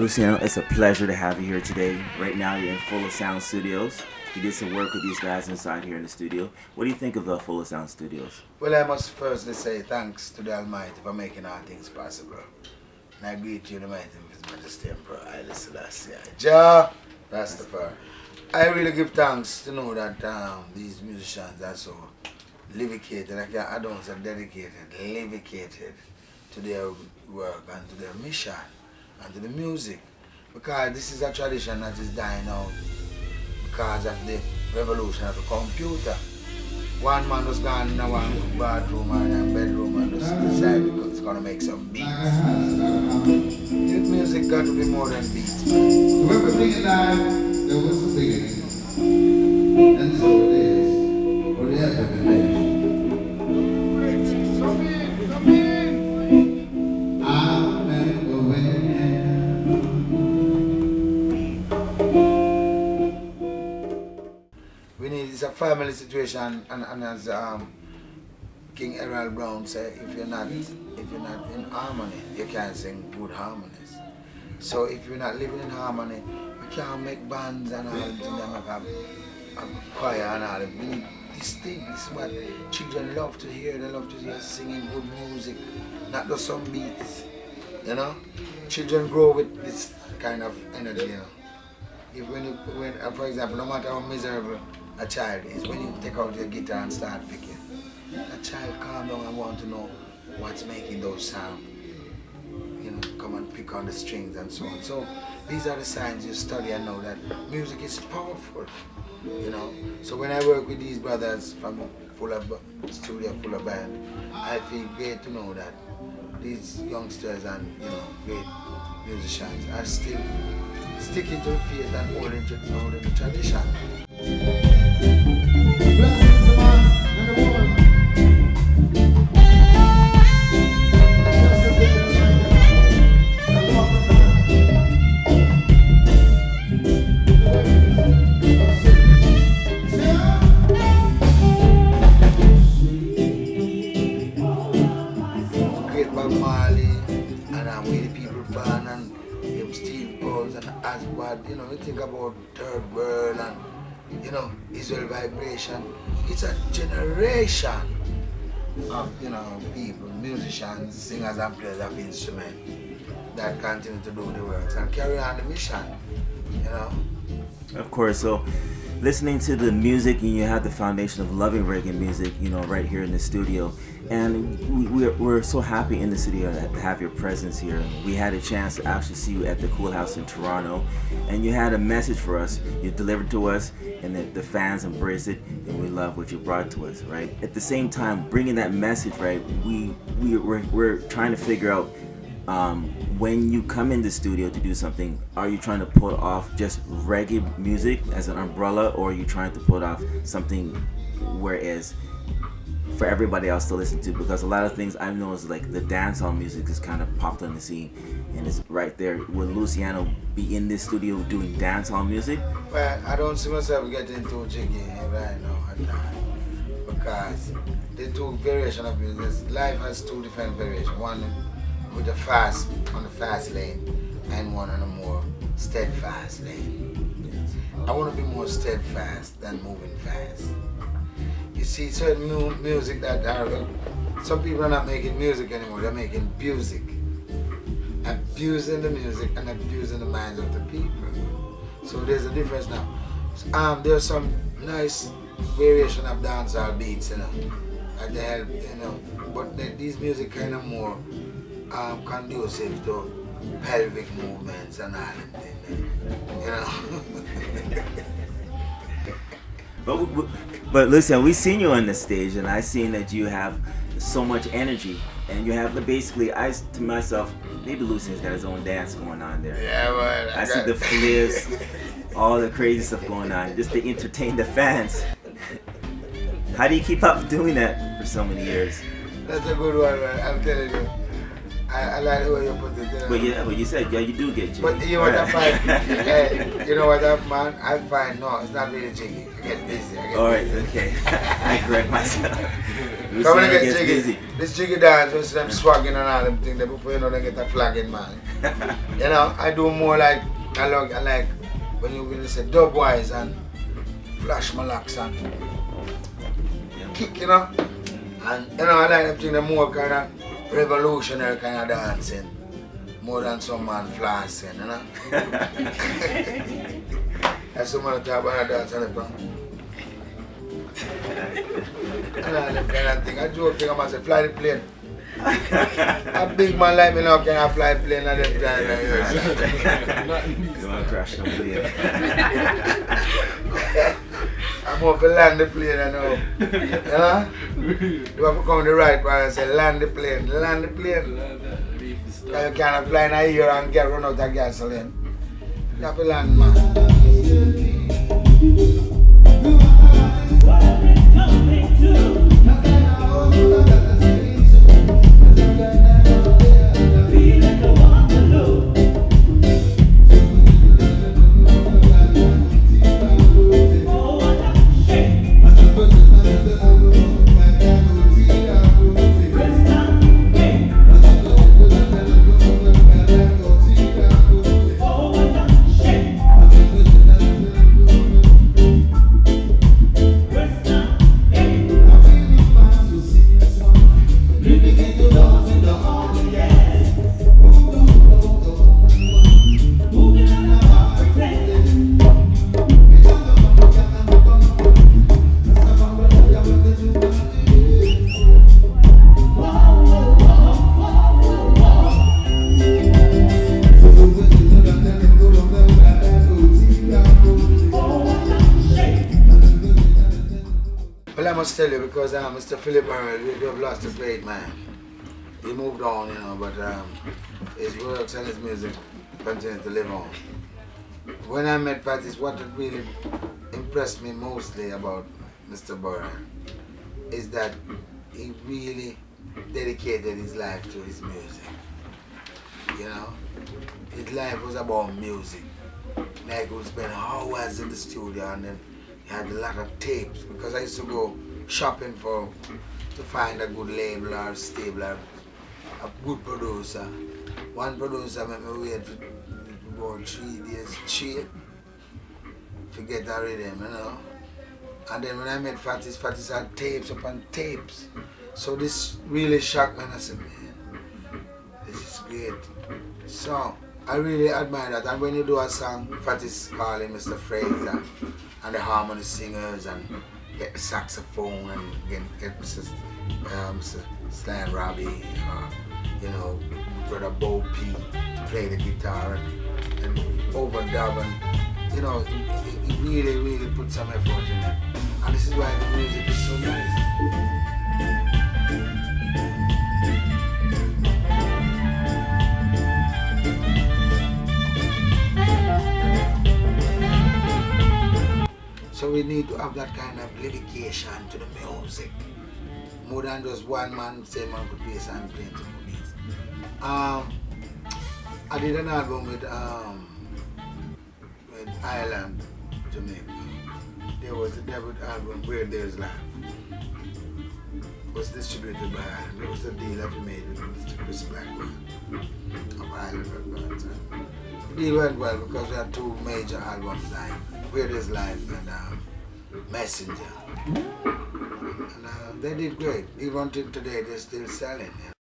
Luciano, it's a pleasure to have you here today. Right now you're in Full of Sound Studios. You did some work with these guys inside here in the studio. What do you think of the Full of Sound Studios? Well, I must firstly say thanks to the Almighty for making all things possible. And I greet you in the mighty name of His Majesty Emperor Haile Selassie. Jah Rastafari. I really give thanks to know that these musicians are so livicated, I don't say dedicated, livicated to their work and to their mission and to the music. Because this is a tradition that is dying out because of the revolution of the computer. One man was gone in one bathroom and a bedroom and just decided it's gonna make some beats. Music got to be more than beats, man. Whoever bring it live, there was a beginning. And so it is. For the Ebony Nation. Come in. I remember when. We need, it's a family situation, and as King Errol Brown said, if you're not in harmony, you can't sing good harmonies. So if you're not living in harmony, you can't make bands and all them things, a choir and all that. We need this thing. This is what children love to hear. They love to hear singing good music, not just some beats. You know, children grow with this kind of energy. You know, if for example, no matter how miserable a child is, when you take out your guitar and start picking, a child calm down and want to know what's making those sounds. You know, come and pick on the strings and so on. So these are the signs you study and know that music is powerful. You know, so when I work with these brothers from Full of Studio, Full of Band, I feel great to know that these youngsters and great musicians are still sticking to the faith and holding the tradition. You think about third world and Israel vibration. It's a generation of people, musicians, singers and players of instruments that continue to do the works and carry on the mission. Of course. So listening to the music, and you have the foundation of loving reggae music, right here in the studio. And we're so happy in the studio to have your presence here. We had a chance to actually see you at the Cool House in Toronto, and you had a message for us. You delivered to us, and the fans embraced it, and we love what you brought to us, right? At the same time, bringing that message, right? We're trying to figure out when you come in the studio to do something, are you trying to put off just reggae music as an umbrella, or are you trying to put off something whereas for everybody else to listen to? Because a lot of things I've noticed, like the dancehall music is kind of popped on the scene, and it's right there. Will Luciano be in this studio doing dancehall music? Well, I don't see myself getting into jiggy right now at time, because the two variations of music, life has two different variations. One with the fast, on the fast lane, and one on a more steadfast lane. Yes. I want to be more steadfast than moving fast. You see certain music that some people are not making music anymore, they're making music. Abusing the music and abusing the minds of the people. So there's a difference now. There's some nice variation of dancehall beats, that they help, but these music kind of more conducive to pelvic movements and all that thing, But listen, we've seen you on the stage, and I've seen that you have so much energy, and you have basically, to myself, maybe Lucian's got his own dance going on there. Yeah, well, I see the flares, all the crazy stuff going on, just to entertain the fans. How do you keep up doing that for so many years? That's a good one, man. I'm telling you. I like the way you put it. You know? But you said you do get jiggy. But you know what I find? Hey, you know what man? I find no, it's not really jiggy. I get busy. Alright, okay. I correct myself. Come on, get jiggy. Busy. This jiggy dance, you see them swagging and all them things, before you know they get a flagging, man. You know, I do more like, I like when you say dub wise and flash my locks and kick, you know. And you know, I like them things, the more kind of revolutionary kind of dancing. More than some man flossing, you know. That's some man talk about dance on the front. That kind of thing. I joke thing, I must say, fly the plane. A big man like me now can fly the plane at them time. You want to crash the plane. I'm going to land the plane, I know. You know? You have to come the right way and say, land the plane, land the plane. Because you can't fly in a year and get run out of gasoline. You have to land, man. Tell you because Mr. Philip we have lost a great man. He moved on, you know, but his works and his music continue to live on. When I met Patty, what really impressed me mostly about Mr. Burren is that he really dedicated his life to his music. You know, his life was about music. Like he would spend hours in the studio and then he had a lot of tapes because I used to go shopping to find a good label or stable or a good producer. One producer made me wait for about 3 days straight to get a rhythm, you know. And then when I met Fatis had tapes upon tapes. So this really shocked me and I said, man, this is great. So I really admire that. And when you do a song, Fatis calling Mr. Fraser and the harmony singers and get the saxophone and get Mr. Stan Robbie, you know, Brother Bo P to play the guitar and overdub and, you know, he really, really put some effort in it. And this is why the music is so nice. So we need to have that kind of dedication to the music. More than just one man, same man could play and play some beats. I did an album with Ireland, Jamaica. There was a debut album, Where There's Life. It was distributed by Ireland. It was a deal that we made with Mr. Chris Blackwell of Ireland Record. The deal went well because we had 2 major albums like Where There's Life and Messenger. And they did great. Even until today, they're still selling, you know.